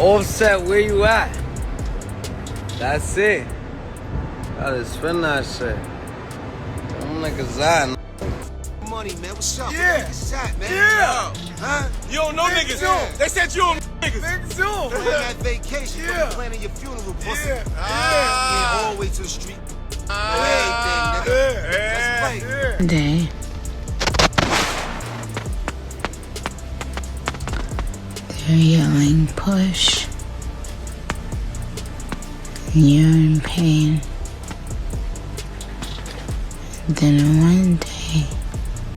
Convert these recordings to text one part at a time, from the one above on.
Offset, where you at? That's it. Gotta spend that shit. Them niggas at. Money, man. What's up? Yeah. Where niggas at, man? Yeah. Huh? You don't know niggas. Yeah. They said you don't know niggas. Niggas do. You're on that vacation. Yeah. Planning your funeral, pussy. Yeah. Yeah, all the way to the street. Everything, nigga. Let's play. Day. They're yelling, push. You're in pain. Then one day.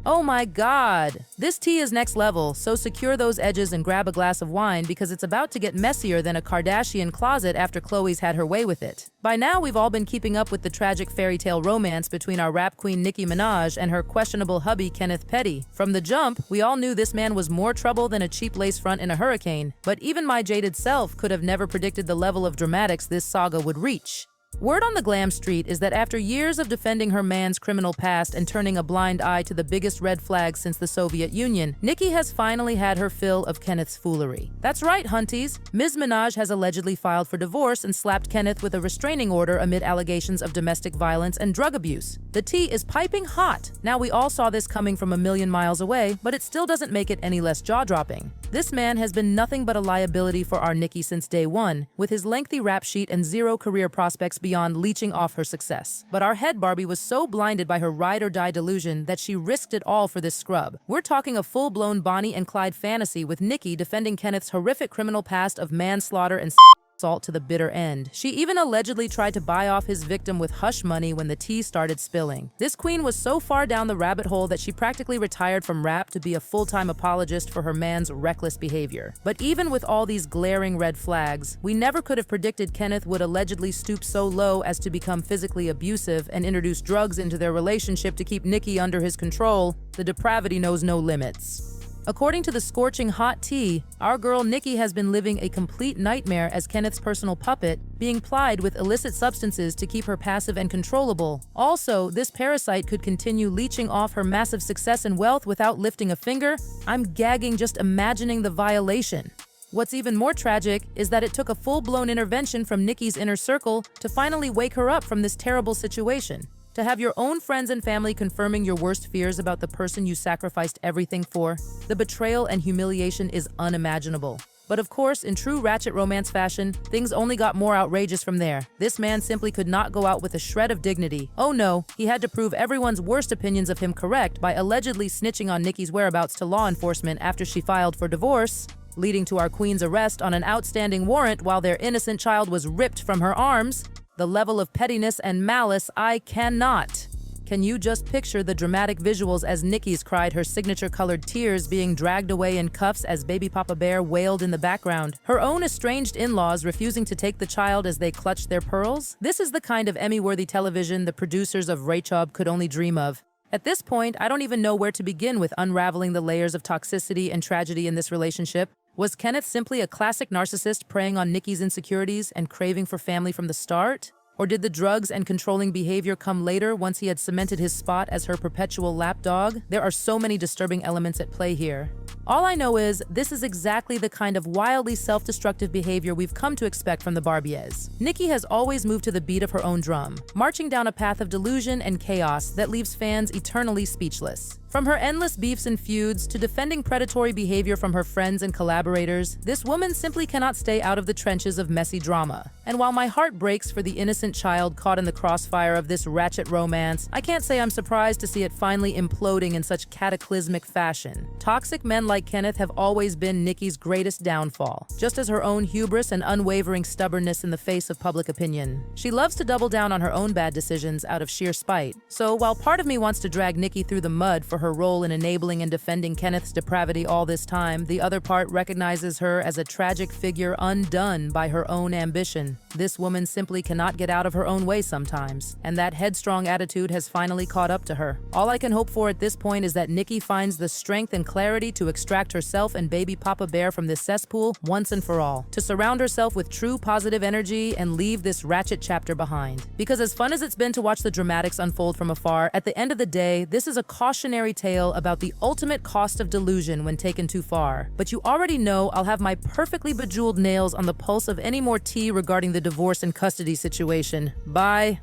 Oh my God! This tea is next level, so secure those edges and grab a glass of wine because it's about to get messier than a Kardashian closet after Khloe's had her way with it. By now, we've all been keeping up with the tragic fairy tale romance between our rap queen Nicki Minaj and her questionable hubby Kenneth Petty. From the jump, we all knew this man was more trouble than a cheap lace front in a hurricane, but even my jaded self could have never predicted the level of dramatics this saga would reach. Word on the glam street is that after years of defending her man's criminal past and turning a blind eye to the biggest red flag since the Soviet Union, Nicki has finally had her fill of Kenneth's foolery. That's right, hunties. Ms. Minaj has allegedly filed for divorce and slapped Kenneth with a restraining order amid allegations of domestic violence and drug abuse. The tea is piping hot. Now, we all saw this coming from a million miles away, but it still doesn't make it any less jaw-dropping. This man has been nothing but a liability for our Nicki since day one, with his lengthy rap sheet and zero career prospects beyond leeching off her success. But our head Barbie was so blinded by her ride-or-die delusion that she risked it all for this scrub. We're talking a full-blown Bonnie and Clyde fantasy with Nicki defending Kenneth's horrific criminal past of manslaughter and assault to the bitter end. She even allegedly tried to buy off his victim with hush money when the tea started spilling. This queen was so far down the rabbit hole that she practically retired from rap to be a full-time apologist for her man's reckless behavior. But even with all these glaring red flags, we never could have predicted Kenneth would allegedly stoop so low as to become physically abusive and introduce drugs into their relationship to keep Nicki under his control. The depravity knows no limits. According to the scorching hot tea, our girl Nicki has been living a complete nightmare as Kenneth's personal puppet, being plied with illicit substances to keep her passive and controllable. Also, this parasite could continue leeching off her massive success and wealth without lifting a finger. I'm gagging just imagining the violation. What's even more tragic is that it took a full-blown intervention from Nicki's inner circle to finally wake her up from this terrible situation. To have your own friends and family confirming your worst fears about the person you sacrificed everything for, the betrayal and humiliation is unimaginable. But of course, in true ratchet romance fashion, things only got more outrageous from there. This man simply could not go out with a shred of dignity. Oh no, he had to prove everyone's worst opinions of him correct by allegedly snitching on Nicki's whereabouts to law enforcement after she filed for divorce, leading to our queen's arrest on an outstanding warrant while their innocent child was ripped from her arms. The level of pettiness and malice, I cannot. Can you just picture the dramatic visuals as Nicki's cried her signature-colored tears being dragged away in cuffs as baby Papa Bear wailed in the background? Her own estranged in-laws refusing to take the child as they clutched their pearls? This is the kind of Emmy-worthy television the producers of Rachel could only dream of. At this point, I don't even know where to begin with unraveling the layers of toxicity and tragedy in this relationship. Was Kenneth simply a classic narcissist preying on Nicki's insecurities and craving for family from the start? Or did the drugs and controlling behavior come later once he had cemented his spot as her perpetual lapdog? There are so many disturbing elements at play here. All I know is, this is exactly the kind of wildly self-destructive behavior we've come to expect from the Barbies. Nicki has always moved to the beat of her own drum, marching down a path of delusion and chaos that leaves fans eternally speechless. From her endless beefs and feuds to defending predatory behavior from her friends and collaborators, this woman simply cannot stay out of the trenches of messy drama. And while my heart breaks for the innocent child caught in the crossfire of this ratchet romance, I can't say I'm surprised to see it finally imploding in such cataclysmic fashion. Toxic men like Kenneth have always been Nicki's greatest downfall, just as her own hubris and unwavering stubbornness in the face of public opinion. She loves to double down on her own bad decisions out of sheer spite. So while part of me wants to drag Nicki through the mud for her role in enabling and defending Kenneth's depravity all this time, the other part recognizes her as a tragic figure undone by her own ambition. This woman simply cannot get out of her own way sometimes, and that headstrong attitude has finally caught up to her. All I can hope for at this point is that Nicki finds the strength and clarity to extract herself and baby Papa Bear from this cesspool once and for all, to surround herself with true positive energy and leave this ratchet chapter behind. Because as fun as it's been to watch the dramatics unfold from afar, at the end of the day, this is a cautionary cautionary tale about the ultimate cost of delusion when taken too far. But you already know I'll have my perfectly bejeweled nails on the pulse of any more tea regarding the divorce and custody situation. Bye.